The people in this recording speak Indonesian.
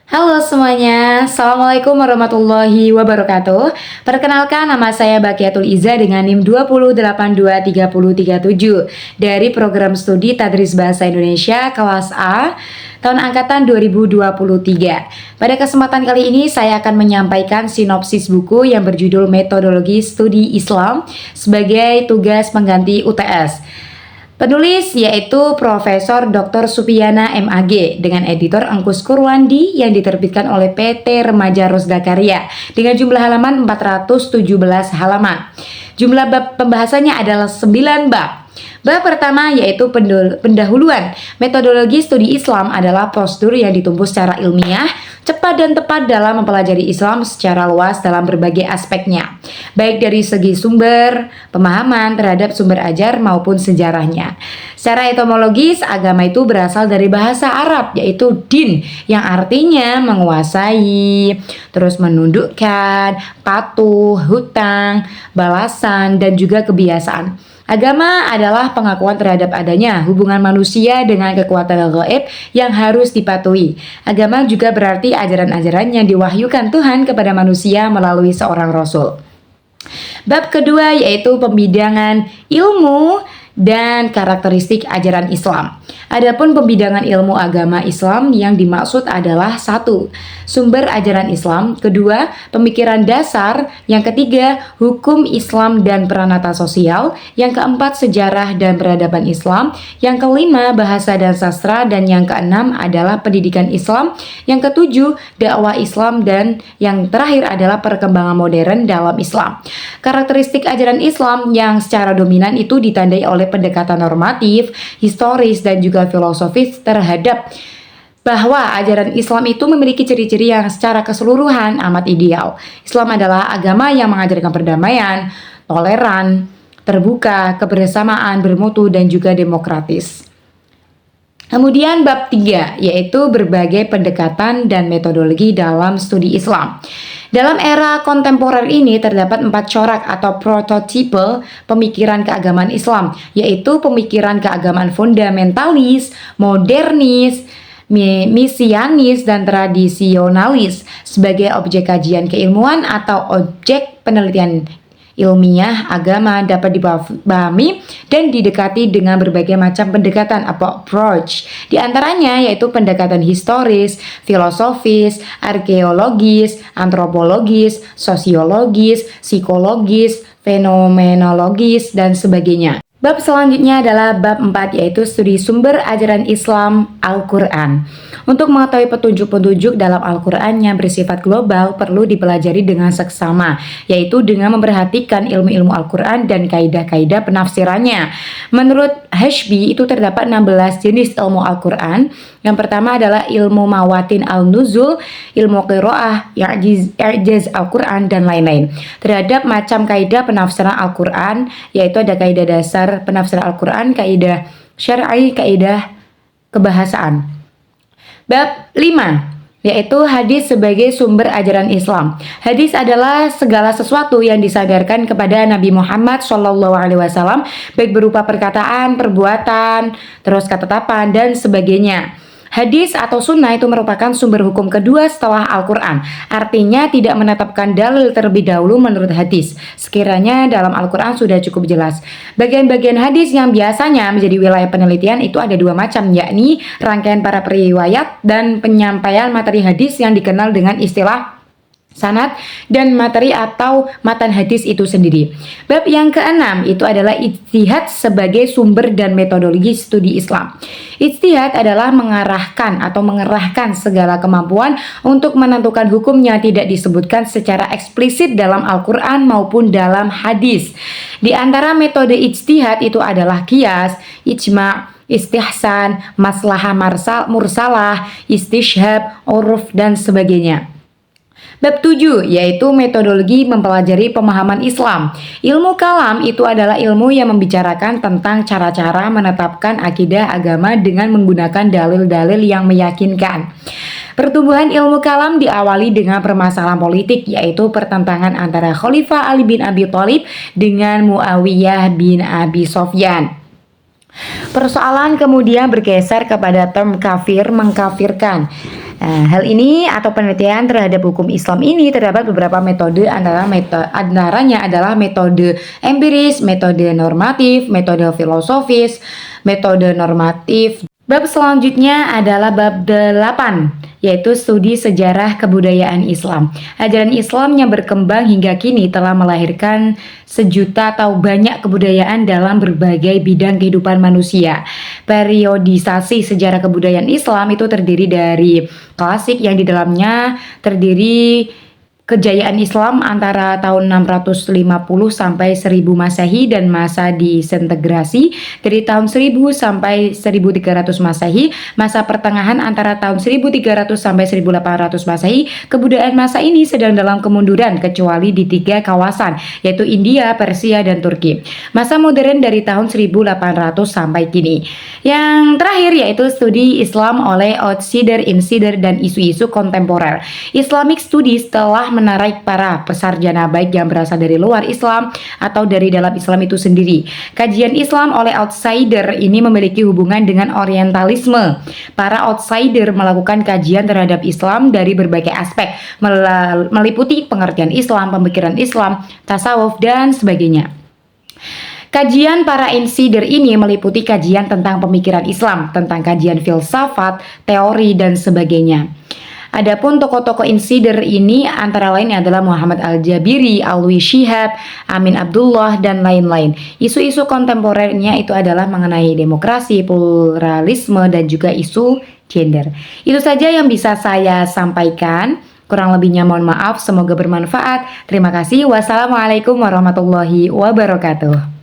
Halo semuanya, Assalamualaikum warahmatullahi wabarakatuh. Perkenalkan, nama saya Bakiatul Iza dengan NIM 208233037 dari program studi Tadris Bahasa Indonesia kelas A tahun angkatan 2023. Pada kesempatan kali ini saya akan menyampaikan sinopsis buku yang berjudul Metodologi Studi Islam sebagai tugas pengganti UTS. Penulis yaitu Profesor Dr. Supiyana MAG dengan editor Engkus Kurwandi yang diterbitkan oleh PT Remaja Rosda Karya dengan jumlah halaman 417 halaman. Jumlah bab pembahasannya adalah 9 bab. Bab pertama yaitu pendahuluan. Metodologi studi Islam adalah prosedur yang ditempuh secara ilmiah, cepat dan tepat dalam mempelajari Islam secara luas dalam berbagai aspeknya, baik dari segi sumber, pemahaman terhadap sumber ajar maupun sejarahnya. Secara etimologis, agama itu berasal dari bahasa Arab yaitu din yang artinya menguasai, terus menundukkan, patuh, hutang, balasan, dan juga kebiasaan. Agama adalah pengakuan terhadap adanya hubungan manusia dengan kekuatan gaib yang harus dipatuhi. Agama juga berarti ajaran-ajaran yang diwahyukan Tuhan kepada manusia melalui seorang rasul. Bab kedua yaitu pembidangan ilmu dan karakteristik ajaran Islam. Adapun pembidangan ilmu agama Islam yang dimaksud adalah 1. Sumber ajaran Islam, kedua, pemikiran dasar, yang ketiga, hukum Islam dan peranata sosial, yang keempat, sejarah dan peradaban Islam, yang kelima, bahasa dan sastra, dan yang keenam adalah pendidikan Islam, yang ketujuh, dakwah Islam, dan yang terakhir adalah perkembangan modern dalam Islam. Karakteristik ajaran Islam yang secara dominan itu ditandai oleh pendekatan normatif, historis, dan juga filosofis terhadap bahwa ajaran Islam itu memiliki ciri-ciri yang secara keseluruhan amat ideal. Islam adalah agama yang mengajarkan perdamaian, toleran, terbuka, kebersamaan, bermutu, dan juga demokratis. Kemudian bab 3 yaitu berbagai pendekatan dan metodologi dalam studi Islam. Dalam era kontemporer ini terdapat 4 corak atau prototipe pemikiran keagamaan Islam, yaitu pemikiran keagamaan fundamentalis, modernis, misianis, dan tradisionalis sebagai objek kajian keilmuan atau objek penelitian ilmiah agama dapat dipahami dan didekati dengan berbagai macam pendekatan atau approach. Di antaranya yaitu pendekatan historis, filosofis, arkeologis, antropologis, sosiologis, psikologis, fenomenologis, dan sebagainya. Bab selanjutnya adalah bab 4 yaitu studi sumber ajaran Islam Al-Quran. Untuk mengetahui petunjuk-petunjuk dalam Al-Quran yang bersifat global perlu dipelajari dengan seksama, yaitu dengan memperhatikan ilmu-ilmu Al-Quran dan kaidah-kaidah penafsirannya. Menurut Hashbi itu terdapat 16 jenis ilmu Al-Quran. Yang pertama adalah ilmu mawatin al-nuzul, ilmu qiraah, i'jaz Al-Quran, dan lain-lain. Terhadap macam kaidah penafsiran Al-Quran, yaitu ada kaidah dasar penafsiran Al-Quran, kaidah syar'i, kaidah kebahasaan. Bab 5 yaitu hadis sebagai sumber ajaran Islam. Hadis adalah segala sesuatu yang disandarkan kepada Nabi Muhammad SAW, baik berupa perkataan, perbuatan, terus ketetapan, dan sebagainya. Hadis atau sunnah itu merupakan sumber hukum kedua setelah Al-Quran. Artinya tidak menetapkan dalil terlebih dahulu menurut hadis, sekiranya dalam Al-Quran sudah cukup jelas. Bagian-bagian hadis yang biasanya menjadi wilayah penelitian itu ada 2 macam, yakni rangkaian para periwayat dan penyampaian materi hadis yang dikenal dengan istilah sanad, dan materi atau matan hadis itu sendiri. Bab yang keenam itu adalah ijtihad sebagai sumber dan metodologi studi Islam. Ijtihad adalah mengarahkan atau mengerahkan segala kemampuan untuk menentukan hukum yang tidak disebutkan secara eksplisit dalam Al-Quran maupun dalam hadis. Di antara metode ijtihad itu adalah qiyas, ijma', istihsan, maslahah mursalah, istishhab, uruf, dan sebagainya. Bab 7 yaitu metodologi mempelajari pemahaman Islam. Ilmu kalam itu adalah ilmu yang membicarakan tentang cara-cara menetapkan akidah agama dengan menggunakan dalil-dalil yang meyakinkan. Pertumbuhan ilmu kalam diawali dengan permasalahan politik, yaitu pertentangan antara Khalifah Ali bin Abi Thalib dengan Muawiyah bin Abi Sofyan. Persoalan kemudian bergeser kepada term kafir, mengkafirkan. Nah, hal ini atau penelitian terhadap hukum Islam ini terdapat beberapa metode, antaranya adalah metode empiris, metode normatif, metode filosofis, metode normatif. Bab selanjutnya adalah bab 8, yaitu studi sejarah kebudayaan Islam. Ajaran Islam yang berkembang hingga kini telah melahirkan sejuta atau banyak kebudayaan dalam berbagai bidang kehidupan manusia. Periodisasi sejarah kebudayaan Islam itu terdiri dari klasik yang di dalamnya terdiri kejayaan Islam antara tahun 650 sampai 1000 Masehi dan masa disintegrasi dari tahun 1000 sampai 1300 Masehi, masa pertengahan antara tahun 1300 sampai 1800 Masehi. Kebudayaan masa ini sedang dalam kemunduran kecuali di 3 kawasan, yaitu India, Persia, dan Turki. Masa modern dari tahun 1800 sampai kini. Yang terakhir yaitu studi Islam oleh outsider, insider, dan isu-isu kontemporer. Islamic Studies telah menarik para pesarjana baik yang berasal dari luar Islam atau dari dalam Islam itu sendiri. Kajian Islam oleh outsider ini memiliki hubungan dengan orientalisme. Para outsider melakukan kajian terhadap Islam dari berbagai aspek, meliputi pengertian Islam, pemikiran Islam, tasawuf, dan sebagainya. Kajian para insider ini meliputi kajian tentang pemikiran Islam, tentang kajian filsafat, teori, dan sebagainya. Adapun tokoh-tokoh insider ini antara lain adalah Muhammad Al-Jabiri, Alwi Shihab, Amin Abdullah, dan lain-lain. Isu-isu kontemporernya itu adalah mengenai demokrasi, pluralisme, dan juga isu gender. Itu saja yang bisa saya sampaikan. Kurang lebihnya mohon maaf, semoga bermanfaat. Terima kasih. Wassalamualaikum warahmatullahi wabarakatuh.